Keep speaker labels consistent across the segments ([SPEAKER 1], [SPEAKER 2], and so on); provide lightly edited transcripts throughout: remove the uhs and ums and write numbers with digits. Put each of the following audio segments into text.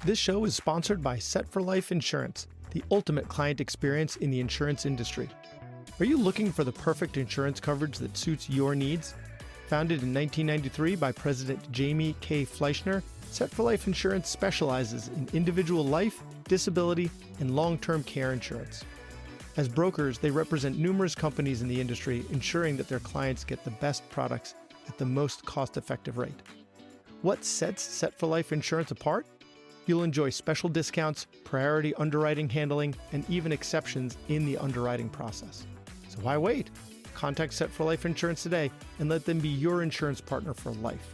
[SPEAKER 1] This show is sponsored by Set for Life Insurance, the ultimate client experience in the insurance industry. Are you looking for the perfect insurance coverage that suits your needs? Founded in 1993 by President Jamie K. Fleischner, Set for Life Insurance specializes in individual life, disability, and long-term care insurance. As brokers, they represent numerous companies in the industry, ensuring that their clients get the best products at the most cost-effective rate. What sets Set for Life Insurance apart? You'll enjoy special discounts, priority underwriting handling, and even exceptions in the underwriting process. So why wait? Contact Set for Life Insurance today and let them be your insurance partner for life.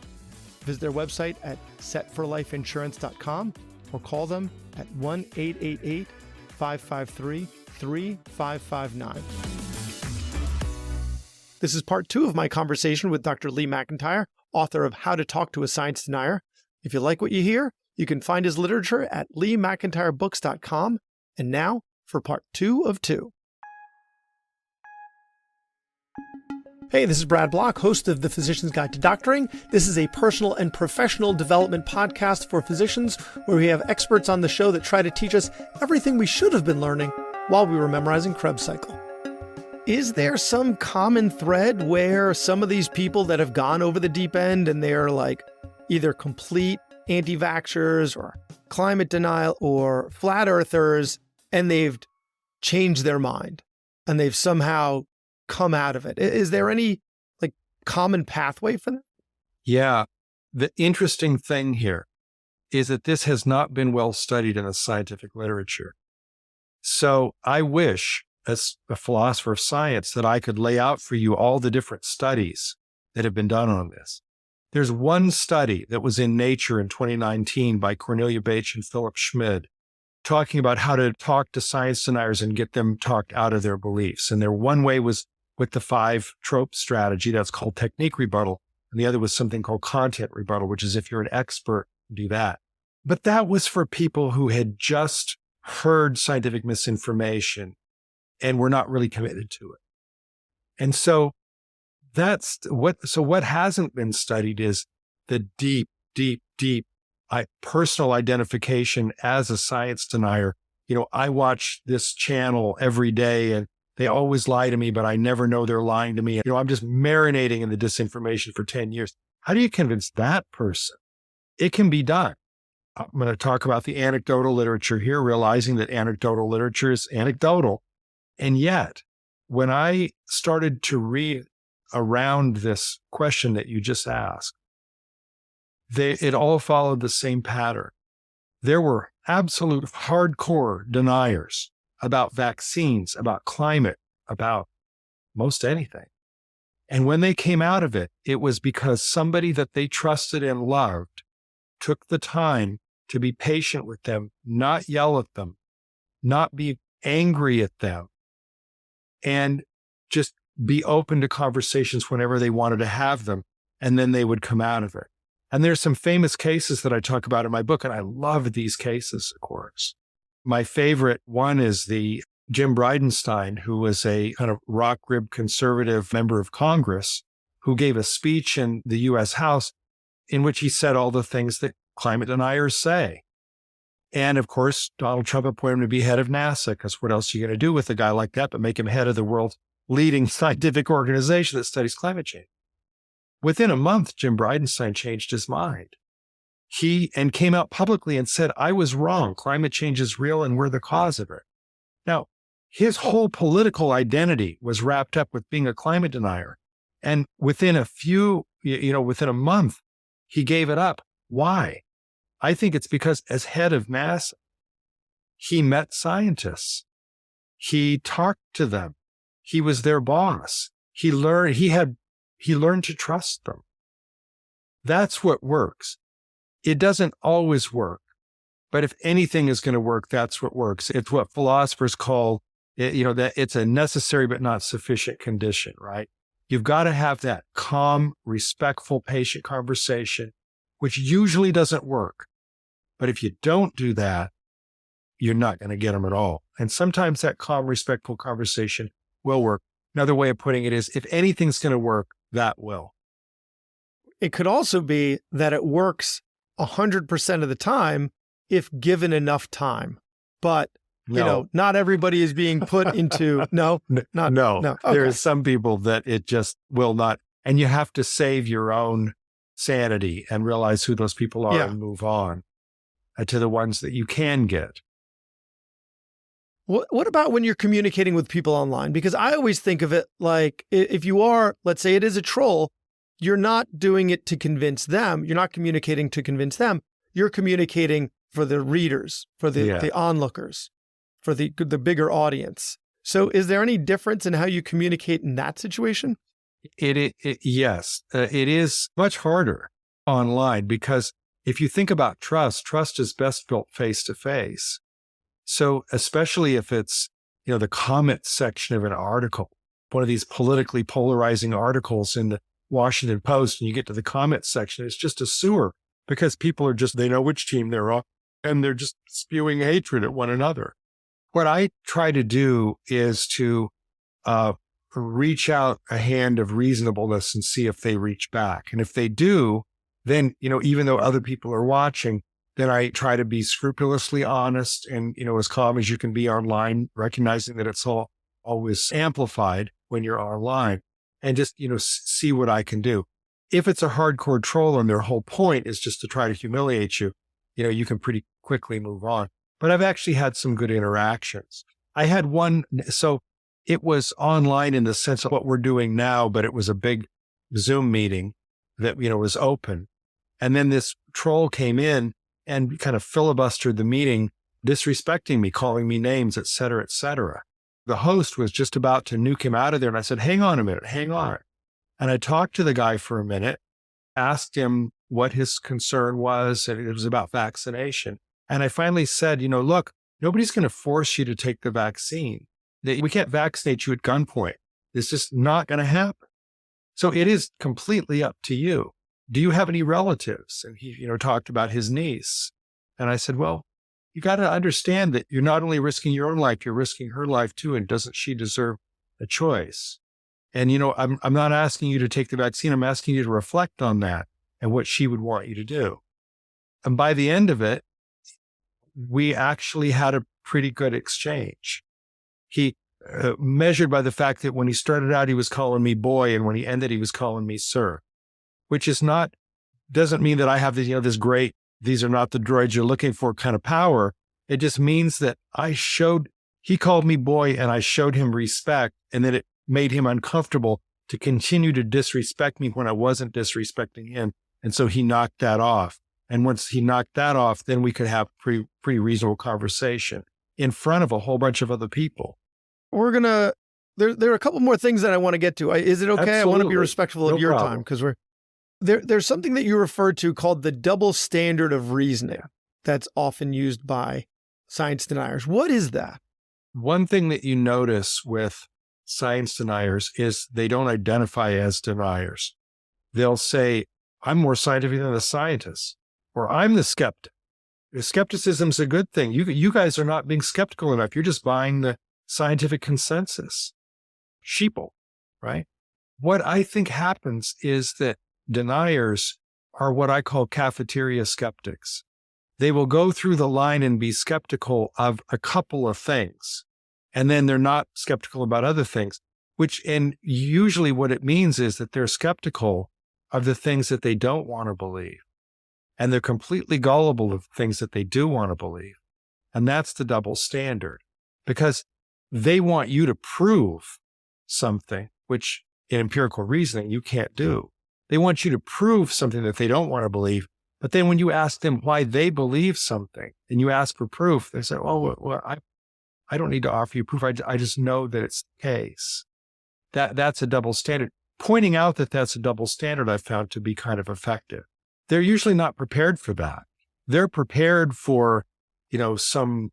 [SPEAKER 1] Visit their website at setforlifeinsurance.com or call them at 1-888-553-3559. This is part 2 of my conversation with Dr. Lee McIntyre, author of How to Talk to a Science Denier. If you like what you hear, you can find his literature at leemcintyrebooks.com. And now for part 2 of 2. Hey, this is Brad Block, host of The Physician's Guide to Doctoring. This is a personal and professional development podcast for physicians where we have experts on the show that try to teach us everything we should have been learning while we were memorizing Krebs cycle. Is there some common thread where some of these people that have gone over the deep end and they're like either complete anti-vaxxers or climate denial or flat earthers, and they've changed their mind and they've somehow come out of it? Is there any common pathway for them?
[SPEAKER 2] Yeah. The interesting thing here is that this has not been well studied in the scientific literature. So I wish, as a philosopher of science, that I could lay out for you all the different studies that have been done on this. There's one study that was in Nature in 2019 by Cornelia Bache and Philip Schmid, talking about how to talk to science deniers and get them talked out of their beliefs. And their one way was with the 5 trope strategy, that's called technique rebuttal. And the other was something called content rebuttal, which is if you're an expert, do that. But that was for people who had just heard scientific misinformation and were not really committed to it. And so what hasn't been studied is the deep personal identification as a science denier. I watch this channel every day and they always lie to me, but I never know they're lying to me. I'm just marinating in the disinformation for 10 years. How do you convince that person? It can be done. I'm going to talk about the anecdotal literature here, realizing that anecdotal literature is anecdotal. And yet, when I started to read around this question that you just asked, it all followed the same pattern. There were absolute hardcore deniers about vaccines, about climate, about most anything. And when they came out of it, it was because somebody that they trusted and loved took the time to be patient with them, not yell at them, not be angry at them, and just be open to conversations whenever they wanted to have them, and then they would come out of it. And there's some famous cases that I talk about in my book, and I love these cases, of course. My favorite one is the Jim Bridenstine, who was a kind of rock-ribbed conservative member of Congress who gave a speech in the U.S. House in which he said all the things that climate deniers say. And of course, Donald Trump appointed him to be head of NASA, because what else are you going to do with a guy like that but make him head of the world's leading scientific organization that studies climate change? Within a month, Jim Bridenstine changed his mind. He came out publicly and said, I was wrong. Climate change is real and we're the cause of it. Now, his whole political identity was wrapped up with being a climate denier. And within within a month, he gave it up. Why? I think it's because as head of NASA, he met scientists. He talked to them. He was their boss. He learned to trust them. That's what works. It doesn't always work, but if anything is going to work, that's what works. It's what philosophers call, that it's a necessary but not sufficient condition, right? You've got to have that calm, respectful, patient conversation, which usually doesn't work. But if you don't do that, you're not going to get them at all. And sometimes that calm, respectful conversation will work. Another way of putting it is, if anything's going to work, that will.
[SPEAKER 1] It could also be that it works 100% of the time, if given enough time. But,
[SPEAKER 2] No.
[SPEAKER 1] not everybody is being put into, no.
[SPEAKER 2] There
[SPEAKER 1] Okay.
[SPEAKER 2] are some people that it just will not. And you have to save your own sanity and realize who those people are and move on to the ones that you can get.
[SPEAKER 1] What about when you're communicating with people online? Because I always think of it like if you are, let's say it is a troll, you're not doing it to convince them. You're not communicating to convince them. You're communicating for the readers, for the onlookers, for the bigger audience. So is there any difference in how you communicate in that situation?
[SPEAKER 2] Yes. It is much harder online because if you think about trust is best built face to face. So especially if it's, the comment section of an article, one of these politically polarizing articles in the Washington Post, and you get to the comment section, it's just a sewer because people are they know which team they're on and they're just spewing hatred at one another. What I try to do is to reach out a hand of reasonableness and see if they reach back. And if they do, then, even though other people are watching, then I try to be scrupulously honest and, as calm as you can be online, recognizing that it's always amplified when you're online, and just, see what I can do. If it's a hardcore troll and their whole point is just to try to humiliate you, you can pretty quickly move on. But I've actually had some good interactions. I had one, so it was online in the sense of what we're doing now, but it was a big Zoom meeting that, was open. And then this troll came in and kind of filibustered the meeting, disrespecting me, calling me names, et cetera, et cetera. The host was just about to nuke him out of there. And I said, hang on a minute, hang on. And I talked to the guy for a minute, asked him what his concern was, and it was about vaccination. And I finally said, look, nobody's going to force you to take the vaccine. We can't vaccinate you at gunpoint. It's just not going to happen. So it is completely up to you. Do you have any relatives? And he, talked about his niece. And I said, well, you got to understand that you're not only risking your own life, you're risking her life too. And doesn't she deserve a choice? And, I'm not asking you to take the vaccine. I'm asking you to reflect on that and what she would want you to do. And by the end of it, we actually had a pretty good exchange. He measured by the fact that when he started out, he was calling me boy. And when he ended, he was calling me sir, which doesn't mean that I have this great, these are not the droids you're looking for kind of power. It just means that he called me boy and I showed him respect, and then it made him uncomfortable to continue to disrespect me when I wasn't disrespecting him. And so he knocked that off. And once he knocked that off, then we could have pretty reasonable conversation in front of a whole bunch of other people.
[SPEAKER 1] There are a couple more things that I want to get to. Is it okay?
[SPEAKER 2] Absolutely.
[SPEAKER 1] I want to be respectful of your
[SPEAKER 2] problem.
[SPEAKER 1] time because there's something that you referred to called the double standard of reasoning that's often used by science deniers. What is that?
[SPEAKER 2] One thing that you notice with science deniers is they don't identify as deniers. They'll say, I'm more scientific than the scientists, or I'm the skeptic. Skepticism's a good thing. You guys are not being skeptical enough. You're just buying the scientific consensus. Sheeple, right? What I think happens is that deniers are what I call cafeteria skeptics. They will go through the line and be skeptical of a couple of things, and then they're not skeptical about other things, and usually what it means is that they're skeptical of the things that they don't want to believe. And they're completely gullible of things that they do want to believe. And that's the double standard, because they want you to prove something, which in empirical reasoning you can't do. They want you to prove something that they don't want to believe. But then when you ask them why they believe something and you ask for proof, they say, oh, well, I don't need to offer you proof. I just know that it's the case. That's a double standard. Pointing out that that's a double standard I've found to be kind of effective. They're usually not prepared for that. They're prepared for, some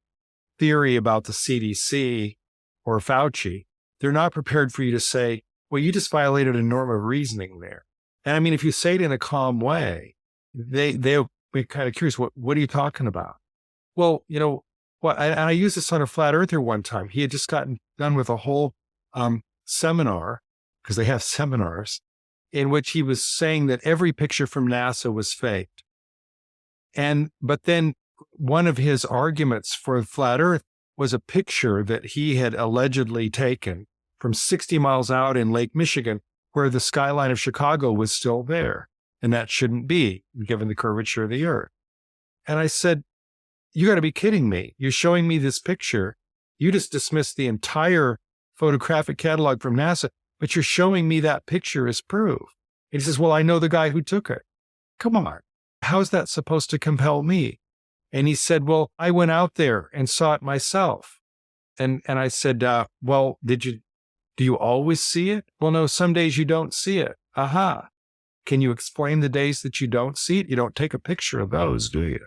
[SPEAKER 2] theory about the CDC or Fauci. They're not prepared for you to say, well, you just violated a norm of reasoning there. And I mean, if you say it in a calm way, they'll be kind of curious. What are you talking about? Well, and I used this on a flat earther one time. He had just gotten done with a whole seminar, because they have seminars, in which he was saying that every picture from NASA was faked. But then one of his arguments for flat Earth was a picture that he had allegedly taken from 60 miles out in Lake Michigan, where the skyline of Chicago was still there. And that shouldn't be, given the curvature of the Earth. And I said, you got to be kidding me. You're showing me this picture. You just dismissed the entire photographic catalog from NASA, but you're showing me that picture as proof. And he says, well, I know the guy who took it. Come on. How's that supposed to compel me? And he said, well, I went out there and saw it myself. And I said, well, do you always see it? Well, no, some days you don't see it. Aha. Can you explain the days that you don't see it? You don't take a picture of those, do you?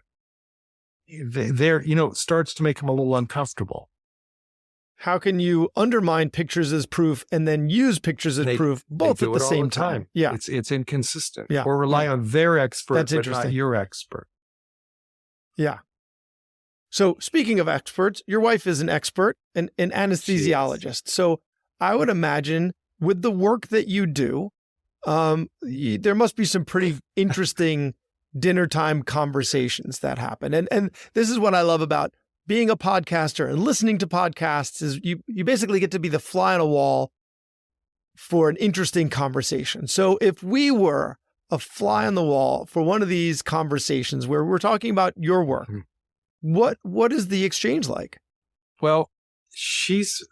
[SPEAKER 2] There, it starts to make them a little uncomfortable.
[SPEAKER 1] How can you undermine pictures as proof and then use pictures as proof both at the same time? Yeah.
[SPEAKER 2] It's inconsistent.
[SPEAKER 1] Yeah.
[SPEAKER 2] Or rely on their expert,
[SPEAKER 1] That's
[SPEAKER 2] but
[SPEAKER 1] interesting.
[SPEAKER 2] not your expert.
[SPEAKER 1] Yeah. So speaking of experts, your wife is an expert, an anesthesiologist. So I would imagine with the work that you do, there must be some pretty interesting dinner time conversations that happen. And this is what I love about being a podcaster and listening to podcasts is you basically get to be the fly on a wall for an interesting conversation. So if we were a fly on the wall for one of these conversations where we're talking about your work, what is the exchange like?
[SPEAKER 2] Well,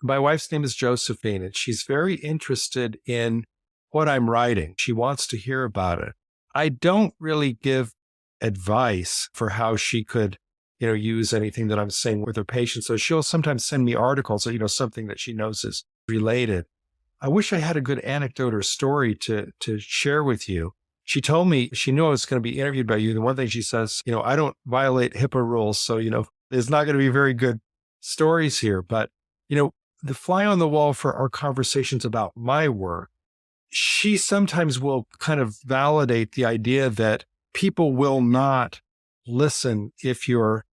[SPEAKER 2] my wife's name is Josephine, and she's very interested in what I'm writing. She wants to hear about it. I don't really give advice for how she could, use anything that I'm saying with her patients. So she'll sometimes send me articles or, something that she knows is related. I wish I had a good anecdote or story to share with you. She told me she knew I was going to be interviewed by you. The one thing she says, I don't violate HIPAA rules. So, there's not going to be very good stories here. But, the fly on the wall for our conversations about my work, she sometimes will kind of validate the idea that people will not listen if you're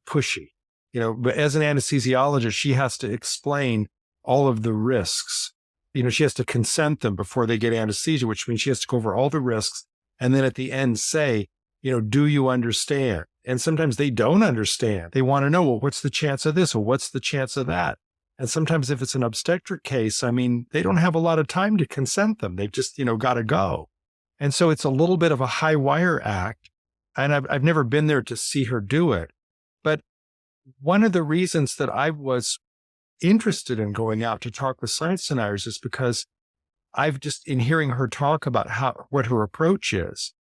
[SPEAKER 2] pushy. But as an anesthesiologist, she has to explain all of the risks. She has to consent them before they get anesthesia, which means she has to go over all the risks. And then at the end say, do you understand? And sometimes they don't understand. They want to know, well, what's the chance of this? Or what's the chance of that? And sometimes if it's an obstetric case, they don't have a lot of time to consent them. They've just, got to go. And so it's a little bit of a high wire act. And I've never been there to see her do it. But one of the reasons that I was interested in going out to talk with science deniers is because I've just, in hearing her talk about what her approach is,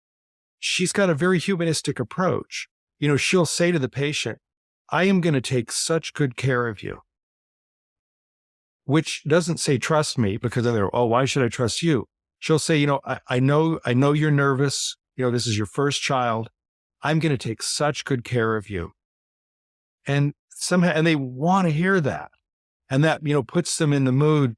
[SPEAKER 2] she's got a very humanistic approach. She'll say to the patient, I am going to take such good care of you, which doesn't say trust me, because they're, oh, why should I trust you? She'll say, I know you're nervous. This is your first child. I'm going to take such good care of you. And they want to hear that. And that, puts them in the mood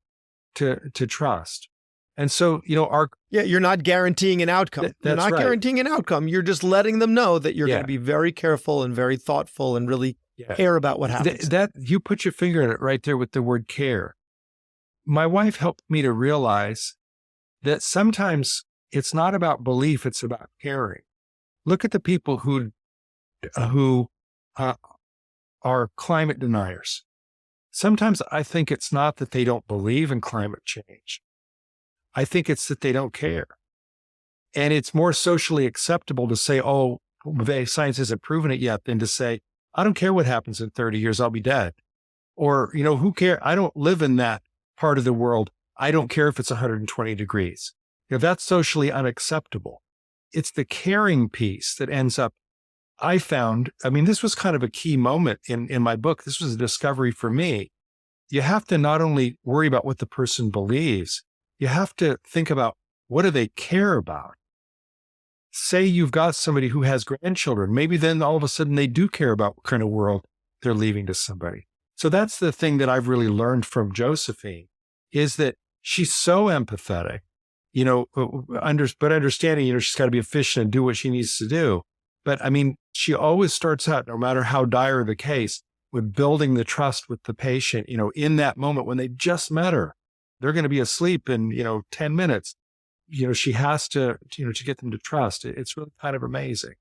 [SPEAKER 2] to trust. And so,
[SPEAKER 1] you're not guaranteeing an outcome. You're not guaranteeing an outcome. You're just letting them know that you're going to be very careful and very thoughtful and really care about what happens.
[SPEAKER 2] That you put your finger in it right there with the word care. My wife helped me to realize that sometimes it's not about belief, it's about caring. Look at the people who are climate deniers. Sometimes I think it's not that they don't believe in climate change. I think it's that they don't care. And it's more socially acceptable to say, oh, science hasn't proven it yet, than to say, I don't care what happens in 30 years, I'll be dead. Or, who cares? I don't live in that part of the world. I don't care if it's 120 degrees. That's socially unacceptable. It's the caring piece that ends up, I found, this was kind of a key moment in my book. This was a discovery for me. You have to not only worry about what the person believes, you have to think about what do they care about. Say you've got somebody who has grandchildren, maybe then all of a sudden they do care about what kind of world they're leaving to somebody. So that's the thing that I've really learned from Josephine, is that she's so empathetic, but understanding, she's got to be efficient and do what she needs to do. But she always starts out, no matter how dire the case, with building the trust with the patient, in that moment when they just met her. They're going to be asleep in, 10 minutes. She has to get them to trust. It's really kind of amazing.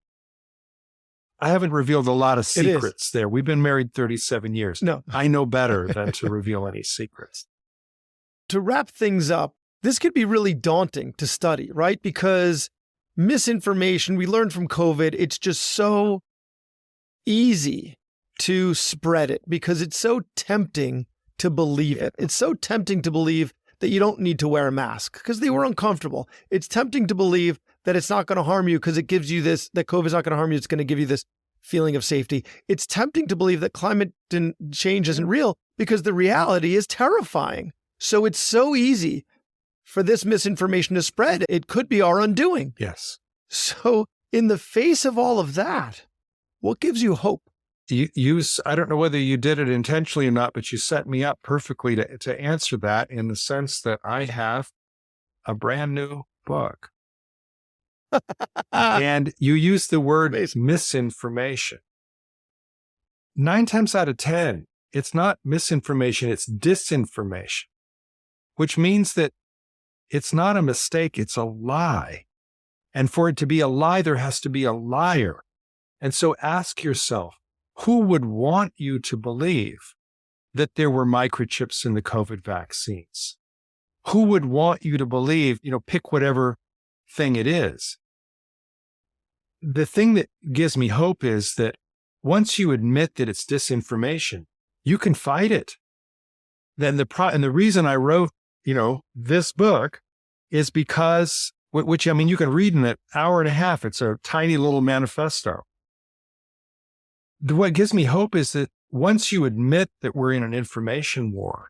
[SPEAKER 2] I haven't revealed a lot of
[SPEAKER 1] It is.
[SPEAKER 2] secrets there. We've been married 37 years.
[SPEAKER 1] No.
[SPEAKER 2] I know better than to reveal any secrets.
[SPEAKER 1] To wrap things up, this could be really daunting to study, right? Because misinformation, we learned from COVID, it's just so easy to spread it because it's so tempting to believe it. It's so tempting to believe that you don't need to wear a mask because they were uncomfortable. It's tempting to believe that it's not going to harm you because it gives you this, that COVID is not going to harm you. It's going to give you this feeling of safety. It's tempting to believe that climate change isn't real because the reality is terrifying. So it's so easy for this misinformation to spread. It could be our undoing.
[SPEAKER 2] Yes.
[SPEAKER 1] So in the face of all of that, what gives you hope?
[SPEAKER 2] I don't know whether you did it intentionally or not, but you set me up perfectly to answer that in the sense that I have a brand new book. And you use the word misinformation. 9 times out of 10, it's not misinformation, it's disinformation, which means that it's not a mistake, it's a lie. And for it to be a lie, there has to be a liar. And so ask yourself, who would want you to believe that there were microchips in the COVID vaccines? Who would want you to believe, pick whatever thing it is? The thing that gives me hope is that once you admit that it's disinformation, you can fight it. And the reason I wrote, this book is because, which you can read in an hour and a half. It's a tiny little manifesto. What gives me hope is that once you admit that we're in an information war,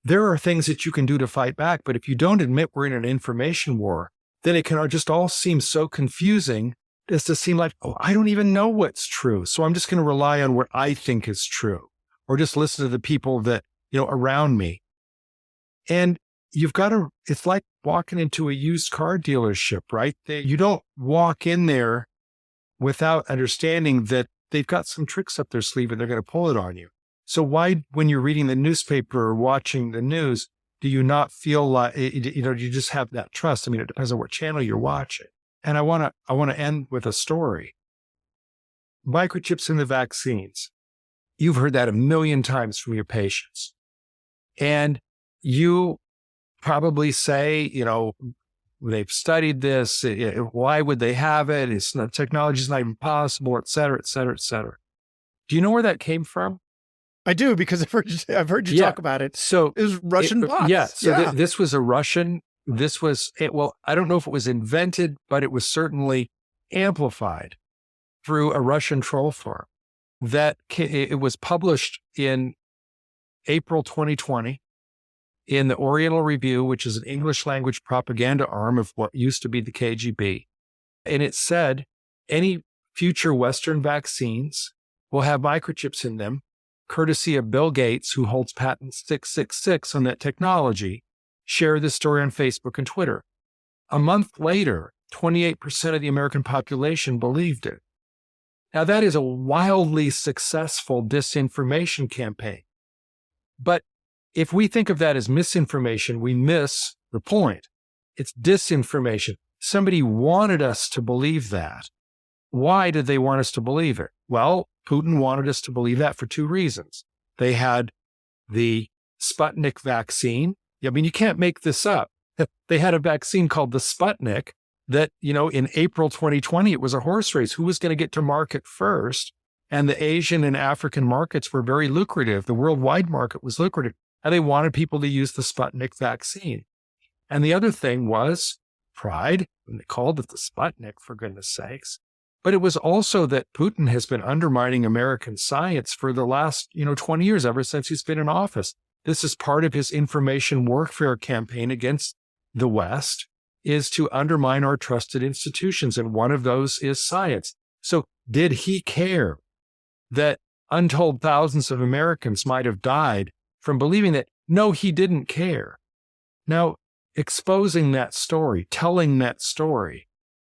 [SPEAKER 2] there are things that you can do to fight back. But if you don't admit we're in an information war, then it can just all seem so confusing as to seem like, I don't even know what's true. So I'm just going to rely on what I think is true, or just listen to the people that, around me. And it's like walking into a used car dealership, right? You don't walk in there without understanding that they've got some tricks up their sleeve and they're going to pull it on you. So why, when you're reading the newspaper or watching the news, do you not feel like, do you just have that trust? It depends on what channel you're watching. And I want to end with a story. Microchips in the vaccines. You've heard that a million times from your patients. And you probably say, they've studied this. Why would they have it? Technology's not even possible, et cetera, et cetera, et cetera. Do you know where that came from?
[SPEAKER 1] I do, because I've heard you talk about it.
[SPEAKER 2] So
[SPEAKER 1] it was Russian bots.
[SPEAKER 2] Yeah. So this was a Russian. I don't know if it was invented, but it was certainly amplified through a Russian troll farm. It was published in April 2020 in the Oriental Review, which is an English language propaganda arm of what used to be the KGB. And it said, any future Western vaccines will have microchips in them, courtesy of Bill Gates, who holds patent 666 on that technology. Share this story on Facebook and Twitter. A month later, 28% of the American population believed it. Now, that is a wildly successful disinformation campaign. But if we think of that as misinformation, we miss the point. It's disinformation. Somebody wanted us to believe that. Why did they want us to believe it? Well, Putin wanted us to believe that for 2 reasons. They had the Sputnik vaccine. You can't make this up. They had a vaccine called the Sputnik that, in April 2020, it was a horse race. Who was going to get to market first? And the Asian and African markets were very lucrative. The worldwide market was lucrative. And they wanted people to use the Sputnik vaccine. And the other thing was pride. And they called it the Sputnik, for goodness sakes. But it was also that Putin has been undermining American science for the last, 20 years, ever since he's been in office. This is part of his information warfare campaign against the West, is to undermine our trusted institutions. And one of those is science. So did he care that untold thousands of Americans might have died from believing that? No, he didn't care. Now, exposing that story, telling that story,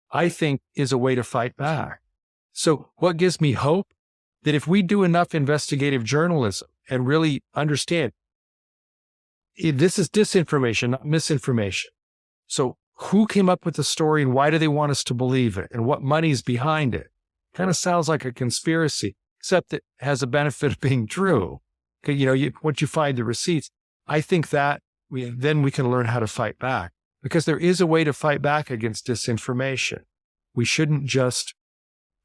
[SPEAKER 2] I think is a way to fight back. So what gives me hope? That if we do enough investigative journalism and really understand, this is disinformation, not misinformation. So who came up with the story and why do they want us to believe it? And what money's behind it? kind of sounds like a conspiracy, except it has a benefit of being true. Once you find the receipts, I think that then we can learn how to fight back, because there is a way to fight back against disinformation. We shouldn't just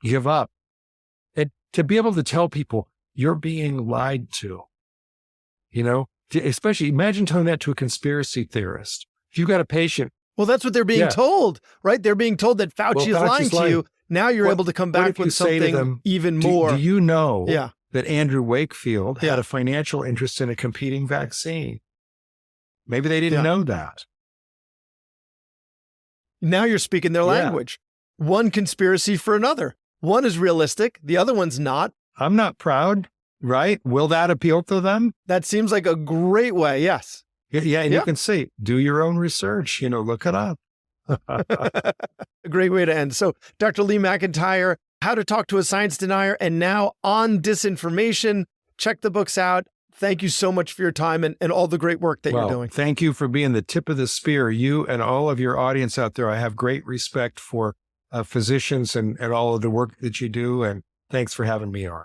[SPEAKER 2] give up. And to be able to tell people you're being lied to, especially imagine telling that to a conspiracy theorist. If you've got a patient.
[SPEAKER 1] Well, that's what they're being told, right? They're being told that Fauci is lying to you. Now you're able to come back with something even more.
[SPEAKER 2] Do you know that Andrew Wakefield had a financial interest in a competing vaccine? Maybe they didn't know that.
[SPEAKER 1] Now you're speaking their language. One conspiracy for another. One is realistic. The other one's not.
[SPEAKER 2] I'm not proud, right? Will that appeal to them?
[SPEAKER 1] That seems like a great way. Yes.
[SPEAKER 2] Yeah. And you can see, do your own research, look it up.
[SPEAKER 1] A great way to end. So Dr. Lee McIntyre, How to Talk to a Science Denier, and now On Disinformation. Check the books out. Thank you so much for your time and all the great work that you're doing.
[SPEAKER 2] Thank you for being the tip of the spear. You and all of your audience out there, I have great respect for physicians and all of the work that you do. And thanks for having me on.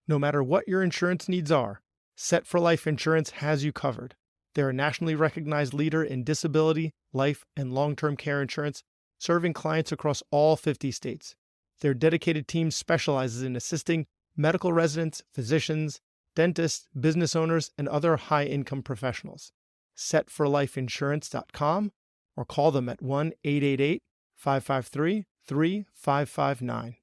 [SPEAKER 1] No matter what your insurance needs are, Set for Life Insurance has you covered. They're a nationally recognized leader in disability, life, and long-term care insurance, serving clients across all 50 states. Their dedicated team specializes in assisting medical residents, physicians, dentists, business owners, and other high-income professionals. Setforlifeinsurance.com or call them at 1-888-553-3559.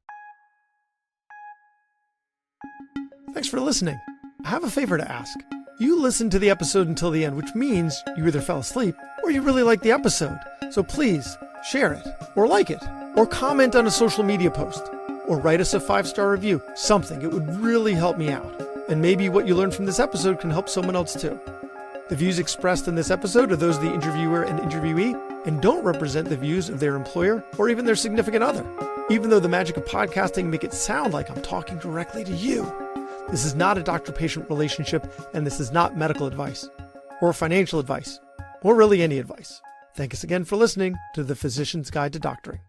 [SPEAKER 1] Thanks for listening. I have a favor to ask. You listened to the episode until the end, which means you either fell asleep or you really liked the episode. So please share it or like it or comment on a social media post or write us a 5-star review. Something. It would really help me out. And maybe what you learned from this episode can help someone else too. The views expressed in this episode are those of the interviewer and interviewee and don't represent the views of their employer or even their significant other, even though the magic of podcasting make it sound like I'm talking directly to you. This is not a doctor-patient relationship, and this is not medical advice or financial advice or really any advice. Thank us again for listening to The Physician's Guide to Doctoring.